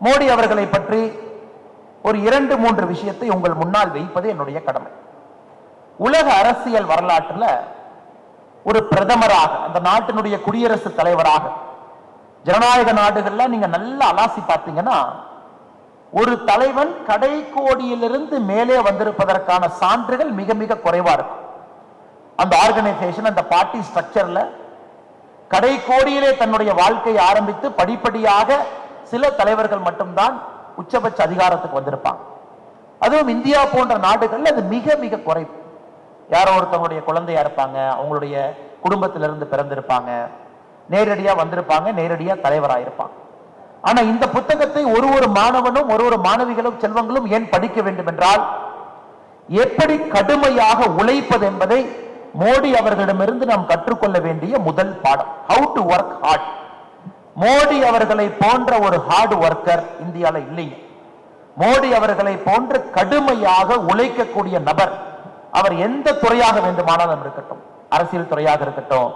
மோடி அவர்களை பற்றி ஒரு 2-3 விஷயத்தை உங்கள் முன்னால் வைப்பது என்னுடைய கடமை. உலக அரசியல் வரலாற்றில் ஒரு பிரதமராக, அந்த நாட்டினுடைய குடியரசுத் தலைவராக, ஜனநாயக நாடுகள்ல நீங்க நல்லா அலாசி பார்த்தீங்கன்னா ஒரு தலைவன் கடைக்கோடியிலிருந்து மேலே வந்திருப்பதற்கான சான்றுகள் மிக மிக குறைவா இருக்கும். அந்த ஆர்கனைசேஷன், அந்த பார்ட்டி ஸ்ட்ரக்சர்ல கடைக்கோடியிலே தன்னுடைய வாழ்க்கையை ஆரம்பித்து படிப்படியாக சில தலைவர்கள் மட்டும்தான் உச்சபட்ச அதிகாரத்துக்கு வந்திருப்பாங்க. அதுவும் இந்தியா போன்ற நாடுகள்ல அது மிக மிக குறைவு. யாரோ ஒருத்தவங்களுடைய குழந்தையா இருப்பாங்க, அவங்களுடைய குடும்பத்திலிருந்து பிறந்திருப்பாங்க, நேரடியா வந்திருப்பாங்க, நேரடியா தலைவராயிருப்பாங்க. ஆனா இந்த புத்தகத்தை ஒரு மாணவனும் ஒரு மாணவிகளும் செல்வங்களும் ஏன் படிக்க வேண்டும் என்றால், எப்படி கடுமையாக உழைப்பது என்பதை மோடி அவர்களிடமிருந்து நாம் கற்றுக்கொள்ள வேண்டிய முதல் பாடம். How to work hard. Modi அவர்களை போன்ற ஒரு ஹார்ட் ஒர்க்கர் இந்தியாவில் இல்லைங்க. மோடி அவர்களை போன்ற கடுமையாக உழைக்கக்கூடிய நபர் அவர் எந்த துறையாக வேண்டுமானாலும் இருக்கட்டும், அரசியல் துறையாக இருக்கட்டும்,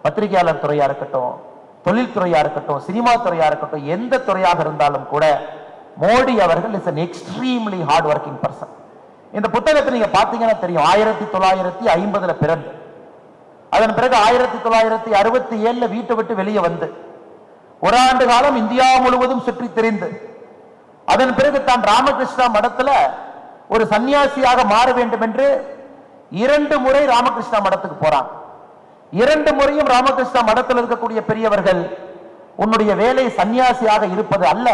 பத்திரிகையாளர் துறையா இருக்கட்டும், தொழில்துறையா இருக்கட்டும், சினிமா துறையா இருக்கட்டும், எந்த துறையாக இருந்தாலும் கூட மோடி அவர்கள் is an extremely hard working person. இந்த புத்தகத்தை நீங்க பாத்தீங்கன்னா தெரியும். 1950 பிறந்து அதன் பிறகு 1967 வீட்டை விட்டு வெளியே வந்து ஒரு ஆண்டு காலம் இந்தியா முழுவதும் சுற்றி திரிந்து அதன் பிறகு தான் ராமகிருஷ்ணா மடத்துல ஒரு சன்னியாசியாக மாற வேண்டும் என்று 2 முறை ராமகிருஷ்ணா மடத்துக்கு போறாங்க. 2 முறையும் ராமகிருஷ்ணா மடத்தில் இருக்கக்கூடிய பெரியவர்கள், உன்னுடைய வேலை சன்னியாசியாக இருப்பது அல்ல,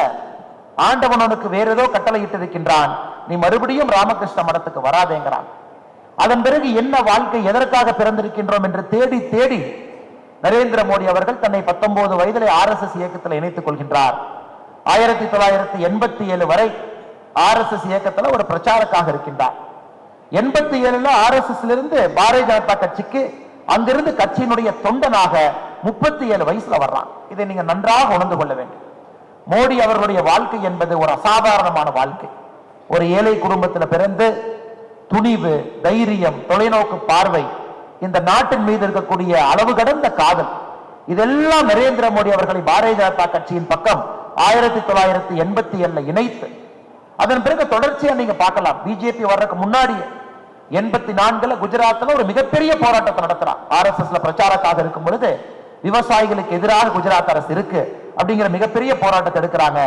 ஆண்டவன் உனக்கு வேற ஏதோ கட்டளை இட்டு இருக்கின்றான், நீ மறுபடியும் ராமகிருஷ்ண மடத்துக்கு வராதேங்கிறான். அதன் பிறகு என்ன வாழ்க்கை, எதற்காக பிறந்திருக்கின்றோம் என்று தேடி தேடி நரேந்திர மோடி அவர்கள் தன்னை 19 வயதிலே RSS இயக்கத்தில் இணைத்துக் கொள்கின்றார். 1987 வரை RSS இயக்கத்தில் ஒரு பிரச்சாரக்காக இருக்கின்றார். 87 RSS இருந்து பாரதிய ஜனதா கட்சிக்கு, அங்கிருந்து கட்சியினுடைய தொண்டனாக 37 வயசுல வர்றான். இதை நீங்க நன்றாக உணர்ந்து கொள்ள வேண்டும். மோடி அவர்களுடைய வாழ்க்கை என்பது ஒரு அசாதாரணமான வாழ்க்கை. ஒரு ஏழை குடும்பத்தில் பிறந்து துணிவு, தைரியம், தொலைநோக்கு பார்வை, இந்த நாட்டின் மீது இருக்கக்கூடிய அளவு கடந்த காதல், இதெல்லாம் நரேந்திர மோடி அவர்களை பாரதிய ஜனதா கட்சியின் பக்கம் 1987 இணைத்து அதன் பிறகு தொடர்ச்சியா நீங்க பார்க்கலாம். பிஜேபி வர்றதுக்கு முன்னாடி 84 குஜராத்ல ஒரு மிகப்பெரிய போராட்டத்தை நடத்துறான். RSS பிரச்சாரக்காக இருக்கும் பொழுது விவசாயிகளுக்கு எதிராக குஜராத் அரசு இருக்கு அப்படிங்கிற மிகப்பெரிய போராட்டத்தை எடுக்கிறாங்க.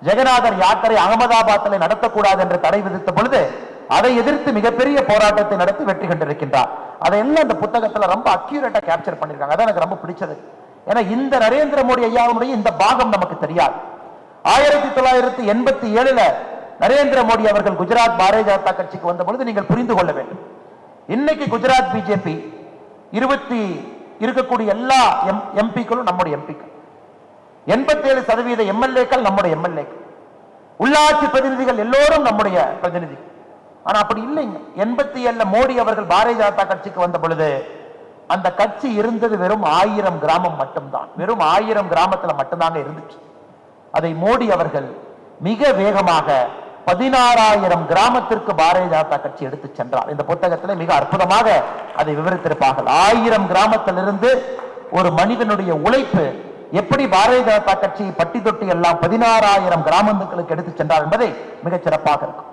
ஜெகநாதர் யாத்திரை அகமதாபாத்ல நடத்தக்கூடாது என்று தடை விதித்த பொழுது அதை எதிர்த்து மிகப்பெரிய போராட்டத்தை நடத்தி வெற்றி கண்டிருக்கின்றார். அதையெல்லாம் இந்த புத்தகத்துல ரொம்ப அக்யூரேட்டா கேப்சர் பண்ணிருக்காங்க. அதான் எனக்கு ரொம்ப பிடிச்சது. ஏன்னா இந்த நரேந்திர மோடி ஐயாவுடைய இந்த பாகம் நமக்கு தெரியாது. 1987 நரேந்திர மோடி அவர்கள் குஜராத் பாரதிய ஜனதா கட்சிக்கு வந்த பொழுது நீங்கள் புரிந்து கொள்ள வேண்டும். இன்னைக்கு குஜராத் பிஜேபி 20 இருக்கக்கூடிய எல்லா எம்பிக்களும் நம்முடைய எம்பிக்கள், 87% எம்எல்ஏக்கள் நம்முடைய எம்எல்ஏக்கள், உள்ளாட்சி பிரதிநிதிகள் எல்லோரும் நம்முடைய பிரதிநிதிகள். ஆனா அப்படி இல்லைங்க. 87 மோடி அவர்கள் பாரதிய ஜனதா கட்சிக்கு வந்த பொழுது அந்த கட்சி இருந்தது வெறும் 1000 கிராமம் மட்டும்தான். வெறும் 1000 கிராமத்துல மட்டும்தாங்க இருந்துச்சு. அதை மோடி அவர்கள் மிக வேகமாக 16,000 கிராமத்திற்கு பாரதிய ஜனதா கட்சி எடுத்து சென்றார். இந்த புத்தகத்தில் மிக அற்புதமாக அதை விவரித்திருப்பார்கள். 1000 கிராமத்திலிருந்து ஒரு மனிதனுடைய உழைப்பு எப்படி பாரதிய ஜனதா கட்சி பட்டி தொட்டி எல்லாம் 16,000 கிராமங்களுக்கு எடுத்து சென்றார் என்பதை மிகச் சிறப்பாக இருக்கும்.